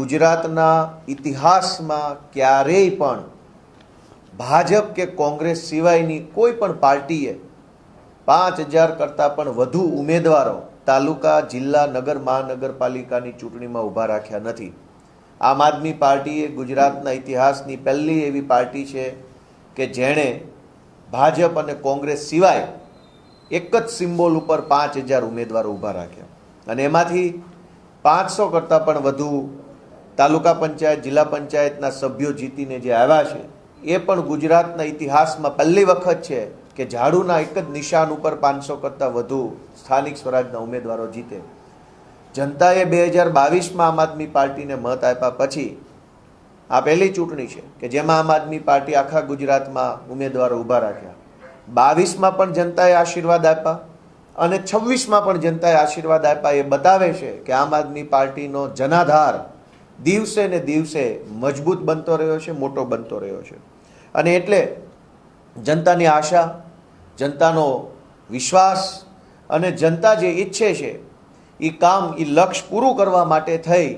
ગુજરાતના ઇતિહાસમાં ક્યારેય પણ ભાજપ કે કોંગ્રેસ સિવાયની કોઈ પણ પાર્ટીએ 5000 કરતાં પણ વધુ ઉમેદવારો તાલુકા, જિલ્લા, નગર, મહાનગરપાલિકાની ચૂંટણીમાં ઊભા રાખ્યા નથી. આમ આદમી પાર્ટી એ ગુજરાતના ઇતિહાસની પહેલી એવી પાર્ટી છે કે જેણે ભાજપ અને કોંગ્રેસ સિવાય એક જ સિમ્બોલ ઉપર 5000 ઉમેદવારો ઊભા રાખ્યા અને એમાંથી 500 કરતાં પણ વધુ તાલુકા પંચાયત, જિલ્લા પંચાયતના સભ્યો જીતીને જે આવ્યા છે એ પણ ગુજરાતના ઇતિહાસમાં પહેલી વખત છે કે ઝાડુના એક જ નિશાન ઉપર 500 કરતાં વધુ સ્થાનિક સ્વરાજના ઉમેદવારો જીતે. જનતાએ 2022માં આમ આદમી પાર્ટીને મત આપ્યા પછી આ પહેલી ચૂંટણી છે કે જેમાં આમ આદમી પાર્ટી આખા ગુજરાતમાં ઉમેદવારો ઊભા રાખ્યા. 22માં પણ જનતાએ આશીર્વાદ આપ્યા અને 26માં પણ જનતાએ આશીર્વાદ આપ્યા. એ બતાવે છે કે આમ આદમી પાર્ટીનો જનાધાર દિવસે ને દિવસે મજબૂત બનતો રહ્યો છે, મોટો બનતો રહ્યો છે. અને એટલે જનતાની આશા, જનતાનો વિશ્વાસ અને જનતા જે ઈચ્છે છે એ કામ, એ લક્ષ્ય પૂરું કરવા માટે થઈ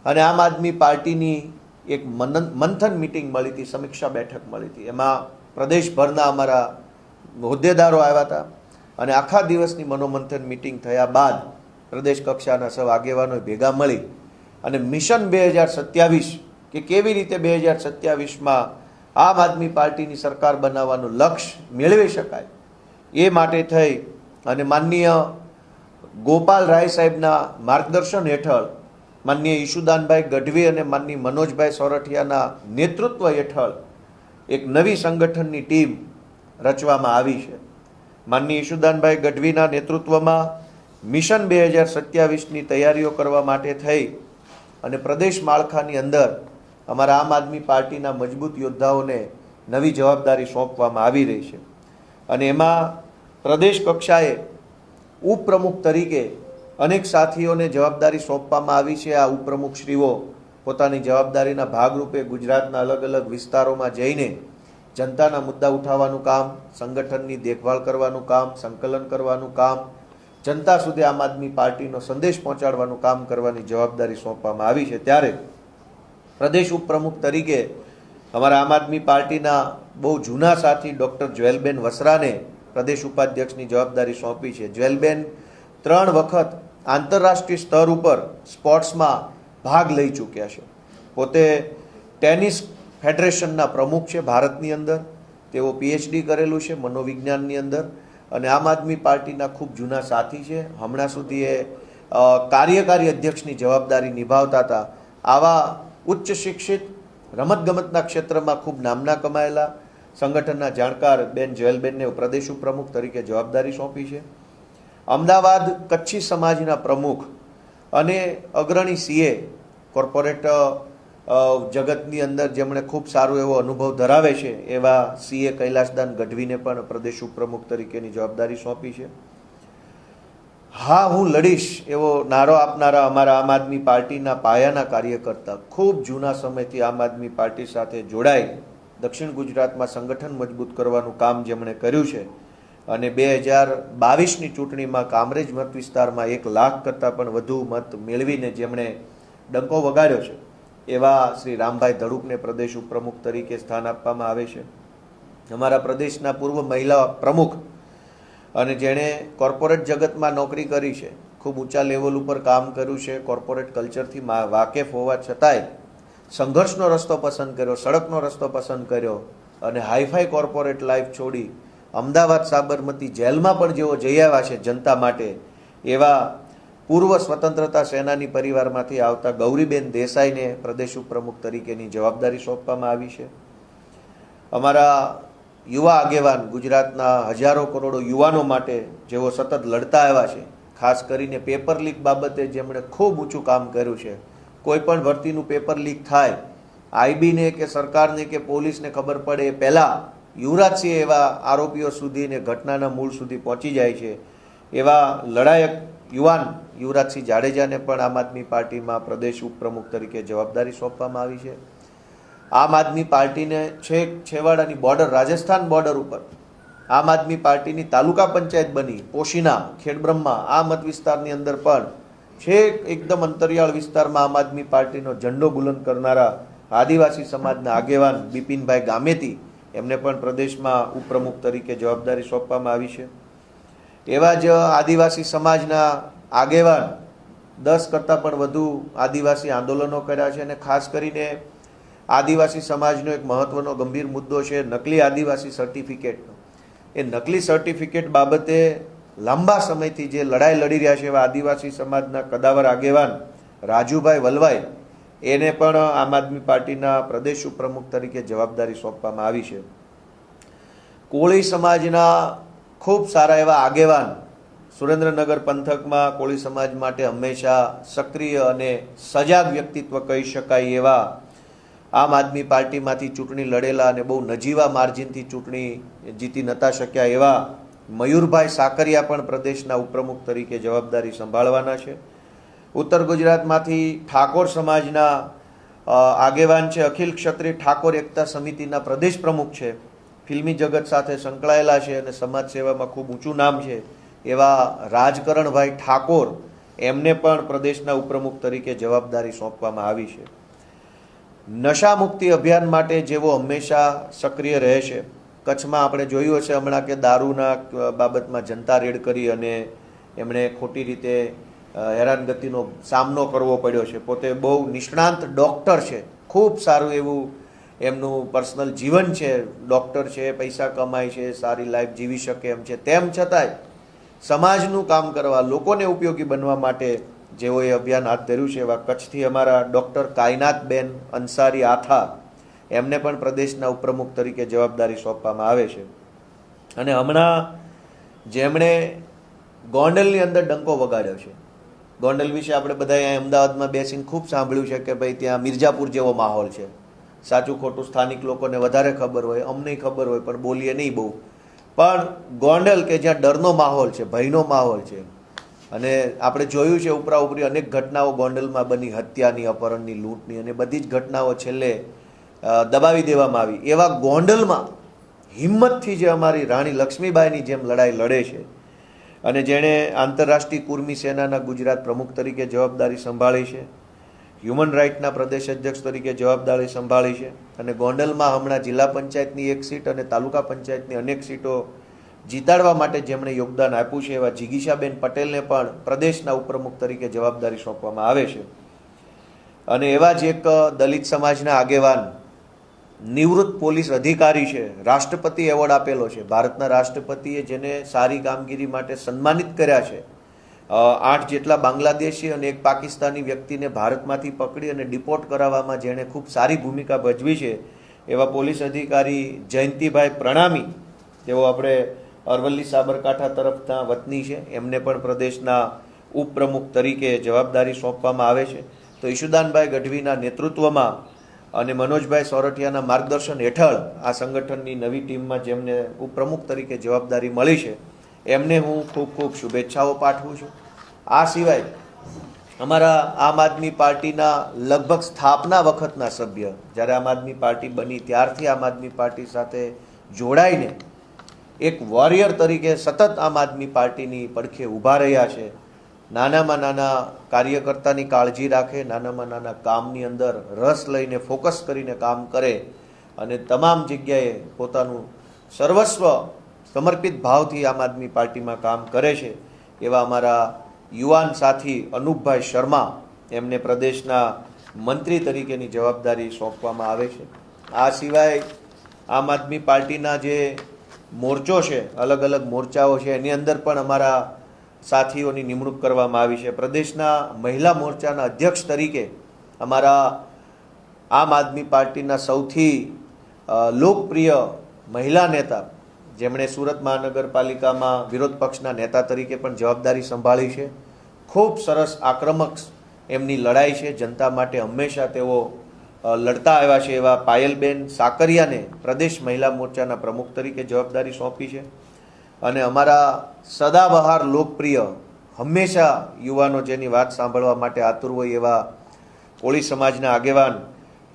અને આમ આદમી પાર્ટીની એક મંથન મિટિંગ મળી હતી, સમીક્ષા બેઠક મળી હતી. એમાં પ્રદેશભરના અમારા હોદ્દેદારો આવ્યા હતા અને આખા દિવસની મનોમંથન મિટિંગ થયા બાદ પ્રદેશ કક્ષાના સૌ આગેવાનો ભેગા મળી અને મિશન 2027 કે કેવી રીતે 2027માં આમ આદમી પાર્ટીની સરકાર બનાવવાનું લક્ષ્ય મેળવી શકાય એ માટે થઈ અને માનનીય ગોપાલ રાય સાહેબના માર્ગદર્શન હેઠળ, માનનીય ઈશુદાનભાઈ ગઢવી અને માનનીય મનોજભાઈ સોરઠિયાના નેતૃત્વ હેઠળ એક નવી સંગઠનની ટીમ રચવામાં આવી છે. માનનીય ઈશુદાનભાઈ ગઢવીના નેતૃત્વમાં મિશન 2027ની તૈયારીઓ કરવા માટે થઈ અને પ્રદેશ માળખાની અંદર અમારા આમ આદમી પાર્ટીના મજબૂત યોદ્ધાઓને નવી જવાબદારી સોંપવામાં આવી રહી છે. અને એમાં પ્રદેશ કક્ષાએ ઉપપ્રમુખ તરીકે અનેક સાથીઓને જવાબદારી સોંપવામાં આવી છે. આ ઉપપ્રમુખશ્રીઓ પોતાની જવાબદારીના ભાગરૂપે ગુજરાતના અલગ અલગ વિસ્તારોમાં જઈને જનતાના મુદ્દા ઉઠાવવાનું કામ, સંગઠનની દેખભાળ કરવાનું કામ, સંકલન કરવાનું કામ, જનતા સુધી આમ આદમી પાર્ટીનો સંદેશ પહોંચાડવાનું કામ કરવાની જવાબદારી સોંપવામાં આવી છે. ત્યારે પ્રદેશ ઉપપ્રમુખ તરીકે અમારા આમ આદમી પાર્ટીના બહુ જૂના સાથી ડૉક્ટર જ્વેલબેન વસરાને પ્રદેશ ઉપાધ્યક્ષની જવાબદારી સોંપી છે. જ્વેલબેન 3 વખત આંતરરાષ્ટ્રીય સ્તર ઉપર સ્પોર્ટ્સમાં ભાગ લઈ ચૂક્યા છે. પોતે ટેનિસ ફેડરેશનના પ્રમુખ છે ભારતની અંદર. તેઓ PhD કરેલું છે મનોવિજ્ઞાનની અંદર અને આમ આદમી પાર્ટીના ખૂબ જૂના સાથી છે. હમણાં સુધી એ કાર્યકારી અધ્યક્ષની જવાબદારી નિભાવતા હતા. આવા ઉચ્ચ શિક્ષિત, રમતગમતના ક્ષેત્રમાં ખૂબ નામના કમાયેલા સંગઠનના જાણકાર બેન જ્વેલબેનને પ્રદેશ ઉપપ્રમુખ તરીકે જવાબદારી સોંપી છે. અમદાવાદ કચ્છી સમાજના પ્રમુખ અને અગ્રણી CA કોર્પોરેટ જગતની અંદર જેમણે ખૂબ સારો એવો અનુભવ ધરાવે છે એવા CA કૈલાસદાન ગઢવીને પણ પ્રદેશ ઉપપ્રમુખ તરીકેની જવાબદારી સોંપી છે. હા, હું લડીશ એવો નારો આપનારા અમારા આમ આદમી પાર્ટીના પાયાના કાર્યકર્તા, ખૂબ જૂના સમયથી આમ આદમી પાર્ટી સાથે જોડાઈ દક્ષિણ ગુજરાતમાં સંગઠન મજબૂત કરવાનું કામ જેમણે કર્યું છે અને 2022ની ચૂંટણીમાં કામરેજ મત વિસ્તારમાં 1 લાખ કરતાં પણ વધુ મત મેળવીને જેમણે ડંકો વગાડ્યો છે એવા શ્રી રામભાઈ ધડુકને પ્રદેશ ઉપપ્રમુખ તરીકે સ્થાન આપવામાં આવે છે. અમારા પ્રદેશના પૂર્વ મહિલા પ્રમુખ અને જેણે કોર્પોરેટ જગતમાં નોકરી કરી છે, ખૂબ ઊંચા લેવલ ઉપર કામ કર્યું છે, કોર્પોરેટ કલ્ચરથી વાકેફ હોવા છતાંય સંઘર્ષનો રસ્તો પસંદ કર્યો, સડકનો રસ્તો પસંદ કર્યો અને હાઈફાઈ કોર્પોરેટ લાઈફ છોડી અમદાવાદ સાબરમતી જેલમાં પણ જેઓ જઈ આવ્યા છે જનતા માટે, એવા પૂર્વ સ્વતંત્રતા સેનાની પરિવારમાંથી આવતા ગૌરીબેન દેસાઈને પ્રદેશ ઉપપ્રમુખ તરીકેની જવાબદારી સોંપવામાં આવી છે. અમારા યુવા આગેવાન, ગુજરાતના હજારો કરોડો યુવાનો માટે જેઓ સતત લડતા આવ્યા છે, ખાસ કરીને પેપર લીક બાબતે જેમણે ખૂબ ઊંચું કામ કર્યું છે. કોઈ પણ ભરતીનું પેપર લીક થાય, IBને કે સરકારને કે પોલીસને ખબર પડે એ પહેલાં યુવરાજસિંહ એવા આરોપીઓ સુધીને ઘટનાના મૂળ સુધી પહોંચી જાય છે. એવા લડાયક યુવાન યુવરાજસિંહ જાડેજાને પણ આમ આદમી પાર્ટીમાં પ્રદેશ ઉપપ્રમુખ તરીકે જવાબદારી સોંપવામાં આવી છે. આમ આદમી પાર્ટીને છેક છેવાડાની બોર્ડર, રાજસ્થાન બોર્ડર ઉપર આમ આદમી પાર્ટીની તાલુકા પંચાયત બની પોશીના, ખેડબ્રહ્મા, આ મત વિસ્તારની અંદર પણ છેક એકદમ અંતરિયાળ વિસ્તારમાં આમ આદમી પાર્ટીનો ઝંડો બુલંદ કરનારા આદિવાસી સમાજના આગેવાન બિપિનભાઈ ગામેતી, એમને પણ પ્રદેશમાં ઉપપ્રમુખ તરીકે જવાબદારી સોંપવામાં આવી છે. એવા જ આદિવાસી સમાજના આગેવાન 10 કરતાં પણ વધુ આદિવાસી આંદોલનો કર્યા છે અને ખાસ કરીને આદિવાસી સમાજનો એક મહત્વનો ગંભીર મુદ્દો છે નકલી આદિવાસી સર્ટિફિકેટનો. એ નકલી સર્ટિફિકેટ બાબતે લાંબા સમયથી જે લડાઈ લડી રહ્યા છે એવા આદિવાસી સમાજના કદાવર આગેવાન રાજુભાઈ વલવાઈ, એને પણ આમ આદમી પાર્ટીના પ્રદેશ ઉપપ્રમુખ તરીકે જવાબદારી સોંપવામાં આવી છે. કોળી સમાજના ખૂબ સારા એવા આગેવાન, સુરેન્દ્રનગર પંથકમાં કોળી સમાજ માટે હંમેશા સક્રિય અને સજાગ વ્યક્તિત્વ કહી શકાય એવા આમ આદમી પાર્ટીમાંથી ચૂંટણી લડેલા અને બહુ નજીવા માર્જિનથી ચૂંટણી જીતી નતા શક્યા એવા મયુરભાઈ સાકરિયા પણ પ્રદેશના ઉપપ્રમુખ તરીકે જવાબદારી સંભાળવાના છે. ઉત્તર ગુજરાતમાંથી ઠાકોર સમાજના આગેવાન છે, અખિલ ક્ષત્રિય ઠાકોર એકતા સમિતિના પ્રદેશ પ્રમુખ છે, ફિલ્મી જગત સાથે સંકળાયેલા છે અને સમાજ સેવામાં ખૂબ ઊંચું નામ છે એવા રાજકરણભાઈ ઠાકોર, એમને પણ પ્રદેશના ઉપપ્રમુખ તરીકે જવાબદારી સોંપવામાં આવી છે. નશા મુક્તિ અભિયાન માટે જેવો હંમેશા સક્રિય રહે છે, કચ્છમાં આપણે જોયું હશે હમણાં કે દારૂના બાબતમાં જનતા રેડ કરી અને એમણે ખોટી રીતે હેરાનગતિનો સામનો કરવો પડ્યો છે. પોતે બહુ નિષ્ણાંત ડૉક્ટર છે, ખૂબ સારું એવું એમનું પર્સનલ જીવન છે, ડૉક્ટર છે, પૈસા કમાય છે, સારી લાઈફ જીવી શકે એમ છે, તેમ છતાંય સમાજનું કામ કરવા, લોકોને ઉપયોગી બનવા માટે જેઓએ અભિયાન હાથ ધર્યું છે એવા કચ્છથી અમારા ડૉક્ટર કાયનાતબેન અંસારી આથા, એમને પણ પ્રદેશના ઉપપ્રમુખ તરીકે જવાબદારી સોંપવામાં આવે છે. અને હમણાં જેમણે ગોંડલની અંદર ડંકો વગાડ્યો છે, ગોંડલ વિશે આપણે બધા અહીંયા અમદાવાદમાં બેસીને ખૂબ સાંભળ્યું છે કે ભાઈ ત્યાં મિર્જાપુર જેવો માહોલ છે. સાચું ખોટું સ્થાનિક લોકોને વધારે ખબર હોય, અમને ખબર હોય, પણ બોલીએ નહીં બહુ. પણ ગોંડલ કે જ્યાં ડરનો માહોલ છે, ભયનો માહોલ છે, અને આપણે જોયું છે ઉપરાઉપરી અનેક ઘટનાઓ ગોંડલમાં બની, હત્યાની, અપહરણની, લૂંટની, અને બધી જ ઘટનાઓ છેલ્લે દબાવી દેવામાં આવી. એવા ગોંડલમાં હિંમતથી જે અમારી રાણી લક્ષ્મીબાઈની જેમ લડાઈ લડે છે અને જેણે આંતરરાષ્ટ્રીય કુર્મી સેનાના ગુજરાત પ્રમુખ તરીકે જવાબદારી સંભાળી છે, હ્યુમન રાઇટના પ્રદેશ અધ્યક્ષ તરીકે જવાબદારી સંભાળી છે, અને ગોંડલમાં હમણાં જિલ્લા પંચાયતની 1 સીટ અને તાલુકા પંચાયતની અનેક સીટો જીતાડવા માટે જેમણે યોગદાન આપ્યું છે એવા જિગીશાબેન પટેલને પણ પ્રદેશના ઉપપ્રમુખ તરીકે જવાબદારી સોંપવામાં આવે છે. અને એવા જ એક દલિત સમાજના આગેવાન, નિવૃત્ત પોલીસ અધિકારી છે, રાષ્ટ્રપતિ એવોર્ડ આપેલો છે, ભારતના રાષ્ટ્રપતિએ જેને સારી કામગીરી માટે સન્માનિત કર્યા છે. 8 જેટલા બાંગ્લાદેશી અને એક પાકિસ્તાની વ્યક્તિને ભારતમાંથી પકડી અને ડિપોર્ટ કરાવવામાં જેણે ખૂબ સારી ભૂમિકા ભજવી છે એવા પોલીસ અધિકારી જયંતિભાઈ પ્રણામી, તેઓ આપણે અરવલ્લી સાબરકાંઠા તરફના વતની છે, એમને પણ પ્રદેશના ઉપપ્રમુખ તરીકે જવાબદારી સોંપવામાં આવે છે. તો ઈશુદાનભાઈ ગઢવીના નેતૃત્વમાં અને મનોજભાઈ સોરઠિયાના માર્ગદર્શન હેઠળ આ સંગઠનની નવી ટીમમાં જેમને ઉપપ્રમુખ તરીકે જવાબદારી મળી છે એમને હું ખૂબ ખૂબ શુભેચ્છાઓ પાઠવું છું. આ સિવાય અમારા આમ આદમી પાર્ટીના લગભગ સ્થાપના વખતના સભ્ય, જ્યારે આમ આદમી પાર્ટી બની ત્યારથી આમ આદમી પાર્ટી સાથે જોડાઈને એક વોરિયર તરીકે સતત આમ આદમી પાર્ટીની પડખે ઊભા રહ્યા છે. નાનામાં નાના કાર્યકર્તાની કાળજી રાખે, નાનામાં નાના કામની અંદર રસ લઈને ફોકસ કરીને કામ કરે અને તમામ જગ્યાએ પોતાનું સર્વસ્વ સમર્પિત ભાવથી આમ આદમી પાર્ટીમાં કામ કરે છે એવા અમારા યુવાન સાથી અનુપભાઈ શર્મા, એમને પ્રદેશના મંત્રી તરીકેની જવાબદારી સોંપવામાં આવે છે. આ સિવાય આમ આદમી પાર્ટીના જે મોરચો છે, અલગ અલગ મોરચાઓ છે, એની અંદર પણ અમારા સાથીઓની નિમણૂક કરવામાં આવી છે. પ્રદેશના મહિલા મોરચાના અધ્યક્ષ તરીકે અમારા આમ આદમી પાર્ટીના સૌથી લોકપ્રિય મહિલા નેતા, જેમણે સુરત મહાનગરપાલિકામાં વિરોધ પક્ષના નેતા તરીકે પણ જવાબદારી સંભાળી છે, ખૂબ સરસ આક્રમક એમની લડાઈ છે, જનતા માટે હંમેશા તેઓ લડતા આવ્યા છે એવા પાયલબેન સાકરિયાને પ્રદેશ મહિલા મોરચાના પ્રમુખ તરીકે જવાબદારી સોંપી છે. અને અમારા સદાબહાર લોકપ્રિય, હંમેશા યુવાનો જેની વાત સાંભળવા માટે આતુર હોય એવા કોળી સમાજના આગેવાન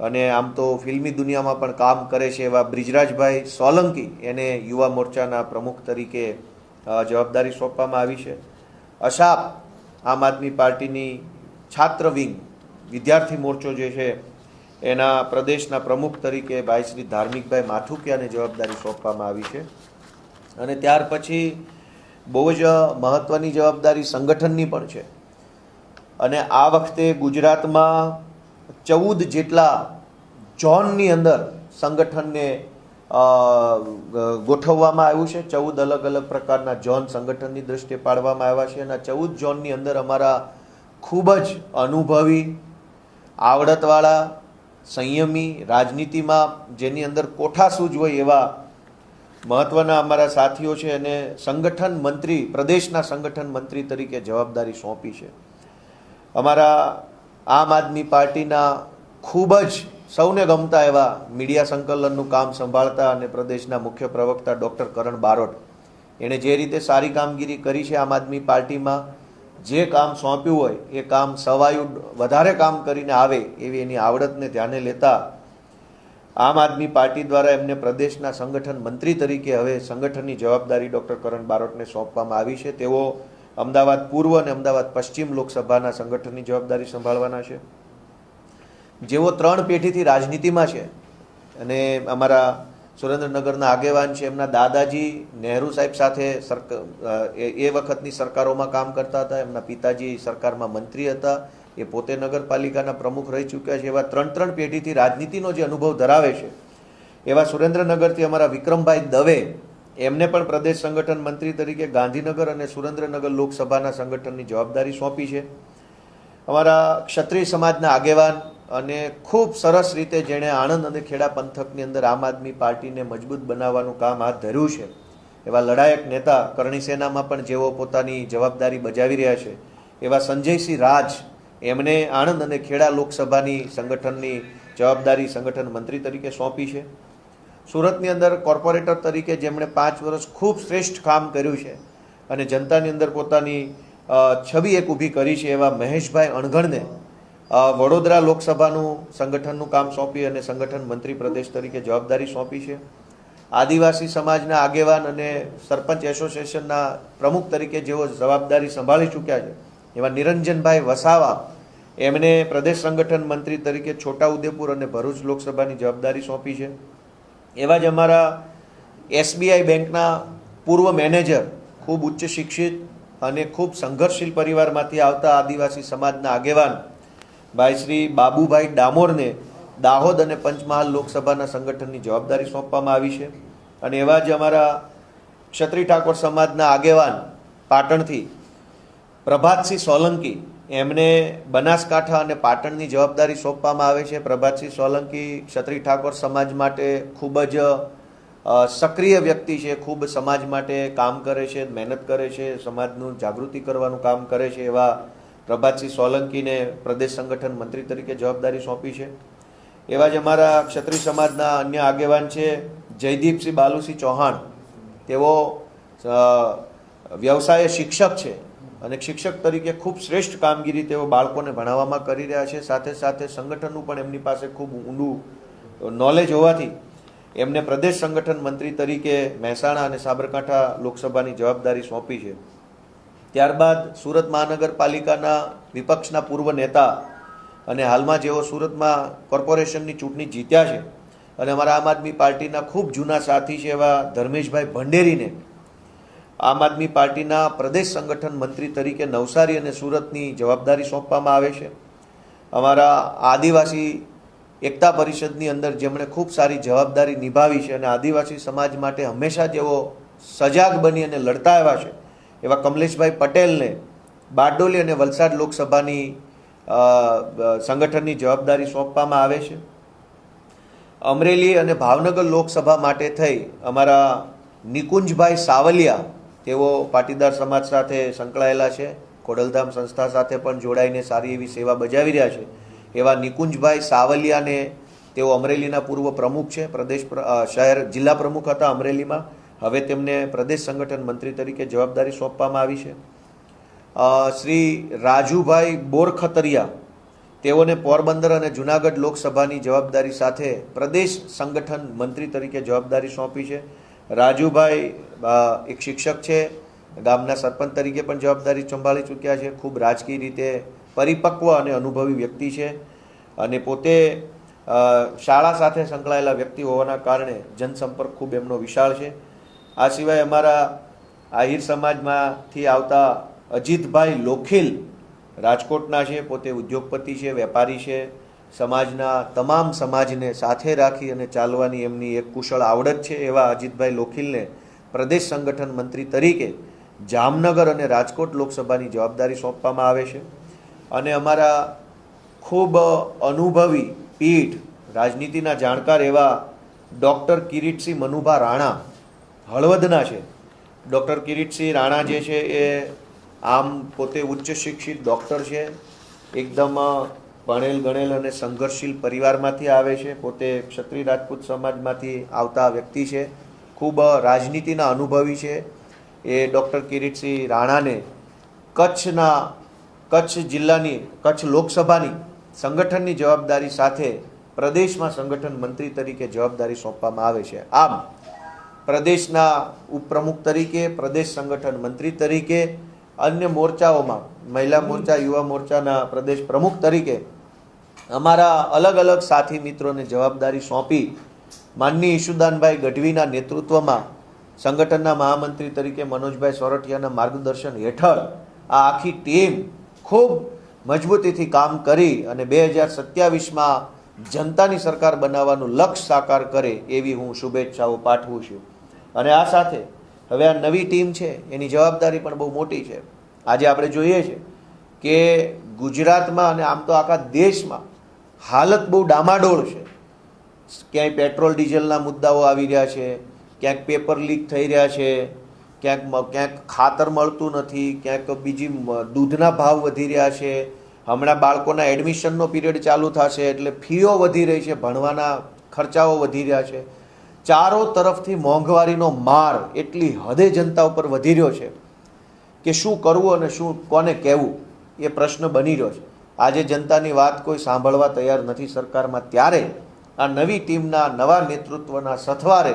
અને આમ તો ફિલ્મી દુનિયામાં પણ કામ કરે છે એવા બ્રિજરાજભાઈ સોલંકી, એને યુવા મોરચાના પ્રમુખ તરીકે જવાબદારી સોંપવામાં આવી છે. અશાપ આમ આદમી પાર્ટીની છાત્ર વિંગ વિદ્યાર્થી મોરચો જે છે એના પ્રદેશના પ્રમુખ તરીકે ભાઈ શ્રી ધાર્મિકભાઈ માથુકિયાને જવાબદારી સોંપવામાં આવી છે. અને ત્યાર પછી બહુ જ મહત્ત્વની જવાબદારી સંગઠનની પણ છે. અને આ વખતે ગુજરાતમાં 14 જેટલા ઝોનની અંદર સંગઠનને ગોઠવવામાં આવ્યું છે. 14 અલગ અલગ પ્રકારના ઝોન સંગઠનની દ્રષ્ટિએ પાડવામાં આવ્યા છે. અને 14 ઝોનની અંદર અમારા ખૂબ જ અનુભવી, આવડતવાળા, સંયમી, રાજનીતિમાં જેની અંદર કોઠાસૂઝ હોય એવા મહત્ત્વના અમારા સાથીઓ છે. અને સંગઠન મંત્રી, પ્રદેશના સંગઠન મંત્રી તરીકે જવાબદારી સોંપી છે. અમારા આમ આદમી પાર્ટીના ખૂબ જ સૌને ગમતા એવા મીડિયા સંકલનનું કામ સંભાળતા અને પ્રદેશના મુખ્ય પ્રવક્તા ડૉક્ટર કરણ બારોટ, એણે જે રીતે સારી કામગીરી કરી છે આમ આદમી પાર્ટીમાં, જે કામ સોંપ્યું હોય એ કામ સવાયું વધારે કામ કરીને આવે એવી એની આવડતને ધ્યાને લેતા આમ આદમી પાર્ટી દ્વારા એમને પ્રદેશના સંગઠન મંત્રી તરીકે હવે સંગઠનની જવાબદારી ડૉક્ટર કરણ બારોટને સોંપવામાં આવી છે. તેઓ અમદાવાદ પૂર્વ અને અમદાવાદ પશ્ચિમ લોકસભાના સંગઠનની જવાબદારી સંભાળવાના છે. જેઓ 3 પેઢીથી રાજનીતિમાં છે અને અમારા સુરેન્દ્રનગરના આગેવાન છે, એમના દાદાજી નહેરુ સાહેબ સાથે એ વખતની સરકારોમાં કામ કરતા હતા. એમના પિતાજી સરકારમાં મંત્રી હતા, એ પોતે નગરપાલિકાના પ્રમુખ રહી ચૂક્યા છે. એવા 3 પેઢીથી રાજનીતિનો જે અનુભવ ધરાવે છે એવા સુરેન્દ્રનગરથી અમારા વિક્રમભાઈ દવે, એમને પણ પ્રદેશ સંગઠન મંત્રી તરીકે ગાંધીનગર અને સુરેન્દ્રનગર લોકસભાના સંગઠનની જવાબદારી સોંપી છે. અમારા ક્ષત્રિય સમાજના આગેવાન અને ખૂબ સરસ રીતે જેણે આણંદ અને ખેડા પંથકની અંદર આમ આદમી પાર્ટીને મજબૂત બનાવવાનું કામ હાથ ધર્યું છે એવા લડાયક નેતા કરણી સેનામાં પણ જેઓ પોતાની જવાબદારી બજાવી રહ્યા છે એવા સંજયસિંહ રાજ, એમણે આણંદ અને ખેડા લોકસભાની સંગઠનની જવાબદારી સંગઠન મંત્રી તરીકે સોંપી છે. સુરતની અંદર કોર્પોરેટર તરીકે જેમણે 5 વર્ષ ખૂબ શ્રેષ્ઠ કામ કર્યું છે અને જનતાની અંદર પોતાની છબી એક ઊભી કરી છે એવા મહેશભાઈ અણઘણને વડોદરા લોકસભાનું સંગઠનનું કામ સોંપી અને સંગઠન મંત્રી પ્રદેશ તરીકે જવાબદારી સોંપી છે. આદિવાસી સમાજના આગેવાન અને સરપંચ એસોસિએશનના પ્રમુખ તરીકે જેઓ જવાબદારી સંભાળી ચૂક્યા છે એવા નિરંજનભાઈ વસાવા, એમને પ્રદેશ સંગઠન મંત્રી તરીકે છોટાઉદેપુર અને ભરૂચ લોકસભાની જવાબદારી સોંપી છે. એવા જ અમારા SBI બેંકના પૂર્વ મેનેજર, ખૂબ ઉચ્ચ શિક્ષિત અને ખૂબ સંઘર્ષશીલ પરિવારમાંથી આવતા આદિવાસી સમાજના આગેવાન ભાઈ શ્રી બાબુભાઈ ડામોરને દાહોદ અને પંચમહાલ લોકસભાના સંગઠનની જવાબદારી સોંપવામાં આવી છે. અને એવા જ અમારા ક્ષત્રિય ઠાકોર સમાજના આગેવાન પાટણથી પ્રભાતસિંહ સોલંકી, એમને બનાસકાંઠા અને પાટણની જવાબદારી સોંપવામાં આવે છે. પ્રભાતસિંહ સોલંકી ક્ષત્રિય ઠાકોર સમાજ માટે ખૂબ જ સક્રિય વ્યક્તિ છે, ખૂબ સમાજ માટે કામ કરે છે, મહેનત કરે છે, સમાજનું જાગૃતિ કરવાનું કામ કરે છે. એવા પ્રભાતસિંહ સોલંકીને પ્રદેશ સંગઠન મંત્રી તરીકે જવાબદારી સોંપી છે. એવા જ અમારા ક્ષત્રિય સમાજના અન્ય આગેવાન છે જયદીપસિંહ બાલુસિંહ ચૌહાણ, તેઓ વ્યવસાય શિક્ષક છે અને શિક્ષક તરીકે ખૂબ શ્રેષ્ઠ કામગીરી તેઓ બાળકોને ભણાવવામાં કરી રહ્યા છે. સાથે સાથે સંગઠનનું પણ એમની પાસે ખૂબ ઊંડું નોલેજ હોવાથી એમને પ્રદેશ સંગઠન મંત્રી તરીકે મહેસાણા અને સાબરકાંઠા લોકસભાની જવાબદારી સોંપી છે. ત્યારબાદ સુરત મહાનગરપાલિકાના વિપક્ષના પૂર્વ નેતા અને હાલમાં જેઓ સુરતમાં કોર્પોરેશનની ચૂંટણી જીત્યા છે અને અમારા આમ આદમી પાર્ટીના ખૂબ જૂના સાથી છે એવા ધર્મેશભાઈ ભંડેરીને આમ આદમી પાર્ટીના પ્રદેશ સંગઠન મંત્રી તરીકે નવસારી અને સુરતની જવાબદારી સોંપવામાં આવે છે. અમારા આદિવાસી એકતા પરિષદની અંદર જેમણે ખૂબ સારી જવાબદારી નિભાવી છે અને આદિવાસી સમાજ માટે હંમેશા જેઓ સજાગ બની અને લડતા આવ્યા છે એવા કમલેશભાઈ પટેલને બારડોલી અને વલસાડ લોકસભાની સંગઠનની જવાબદારી સોંપવામાં આવે છે. અમરેલી અને ભાવનગર લોકસભા માટે થઈ અમારા નિકુંજભાઈ સાવલિયા, તેઓ પાટીદાર સમાજ સાથે સંકળાયેલા છે, ખોડલધામ સંસ્થા સાથે પણ જોડાઈને સારી એવી સેવા બજાવી રહ્યા છે. એવા નિકુંજભાઈ સાવલિયાને, તેઓ અમરેલીના પૂર્વ પ્રમુખ છે, પ્રદેશ શહેર જિલ્લા પ્રમુખ હતા અમરેલીમાં, હવે તેમને પ્રદેશ સંગઠન મંત્રી તરીકે જવાબદારી સોંપવામાં આવી છે. શ્રી રાજુભાઈ બોરખતરિયા, તેઓને પોરબંદર અને જુનાગઢ લોકસભાની જવાબદારી સાથે પ્રદેશ સંગઠન મંત્રી તરીકે જવાબદારી સોંપી છે. રાજુભાઈ એક શિક્ષક છે, ગામના સરપંચ તરીકે પણ જવાબદારી સંભાળી ચૂક્યા છે. ખૂબ રાજકીય રીતે પરિપક્વ અને અનુભવી વ્યક્તિ છે અને પોતે શાળા સાથે સંકળાયેલા વ્યક્તિ હોવાના કારણે જનસંપર્ક ખૂબ એમનો વિશાળ છે. આ સિવાય અમારા આહિર સમાજમાંથી આવતા અજીતભાઈ લોખીલ રાજકોટના છે, પોતે ઉદ્યોગપતિ છે, વેપારી છે. સમાજના તમામ સમાજને સાથે રાખી અને ચાલવાની એમની એક કુશળ આવડત છે. એવા અજીતભાઈ લોખીલને પ્રદેશ સંગઠન મંત્રી તરીકે જામનગર અને રાજકોટ લોકસભાની જવાબદારી સોંપવામાં આવે છે. અને અમારા ખૂબ અનુભવી પીઠ રાજનીતિના જાણકાર એવા ડૉક્ટર કિરીટસિંહ મનુભા રાણા હળવદના છે. ડૉક્ટર કિરીટસિંહ રાણા જે છે એ આમ પોતે ઉચ્ચ શિક્ષિત ડૉક્ટર છે, એકદમ ભણેલ ગણેલ અને સંઘર્ષશીલ પરિવારમાંથી આવે છે. પોતે ક્ષત્રિય રાજપૂત સમાજમાંથી આવતા વ્યક્તિ છે, ખૂબ રાજનીતિના અનુભવી છે. એ ડૉક્ટર કિરીટસિંહ રાણાને કચ્છ જિલ્લાની કચ્છ લોકસભાની સંગઠનની જવાબદારી સાથે પ્રદેશમાં સંગઠન મંત્રી તરીકે જવાબદારી સોંપવામાં આવે છે. આમ પ્રદેશના ઉપપ્રમુખ તરીકે, પ્રદેશ સંગઠન મંત્રી તરીકે, અન્ય મોરચાઓમાં મહિલા મોરચા, યુવા મોરચાના પ્રદેશ પ્રમુખ તરીકે અમારા અલગ અલગ સાથી મિત્રોને જવાબદારી સોંપી માનનીય ઈશુદાનભાઈ ગઢવીના નેતૃત્વમાં સંગઠનના મહામંત્રી તરીકે મનોજભાઈ સોરઠિયાના માર્ગદર્શન હેઠળ આ આખી ટીમ ખૂબ મજબૂતીથી કામ કરી અને 2027માં જનતાની સરકાર બનાવવાનું લક્ષ્ય સાકાર કરે એવી હું શુભેચ્છાઓ પાઠવું છું. અને આ સાથે હવે આ નવી ટીમ છે એની જવાબદારી પણ બહુ મોટી છે. આજે આપણે જોઈએ છે કે ગુજરાતમાં અને આમ તો આખા દેશમાં હાલત બહુ ડામાડોળ છે. ક્યાંય પેટ્રોલ ડીઝલના મુદ્દાઓ આવી રહ્યા છે, ક્યાંક પેપર લીક થઈ રહ્યા છે, ક્યાંક ખાતર મળતું નથી, ક્યાંક બીજી દૂધના ભાવ વધી રહ્યા છે. હમણાં બાળકોના એડમિશનનો પીરિયડ ચાલુ થશે એટલે ફીઓ વધી રહી છે, ભણવાના ખર્ચાઓ વધી રહ્યા છે. ચારો તરફથી મોંઘવારીનો માર એટલી હદે જનતા ઉપર વધી રહ્યો છે કે શું કરવું અને શું કોને કહેવું એ પ્રશ્ન બની રહ્યો છે. આજે જનતાની વાત કોઈ સાંભળવા તૈયાર નથી સરકારમાં. ત્યારે આ નવી ટીમના નવા નેતૃત્વના સથવારે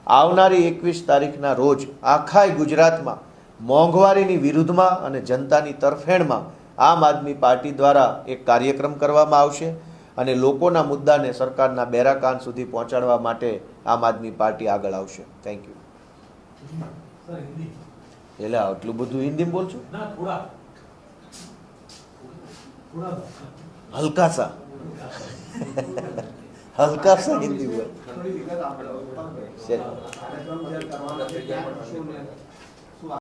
આવનારી 21 તારીખના રોજ આખા ગુજરાતમાં મોંઘવારીની વિરુદ્ધમાં અને જનતાની તરફેણમાં આમ આદમી પાર્ટી દ્વારા એક કાર્યક્રમ કરવામાં આવશે અને લોકોના મુદ્દાને સરકારના બેરા કાન સુધી પહોંચાડવા માટે આમ આદમી પાર્ટી આગળ આવશે. Thank you. એટલે આટલું બધું હિન્દીમાં બોલছো? હલકા સા હિન્દી બોલ.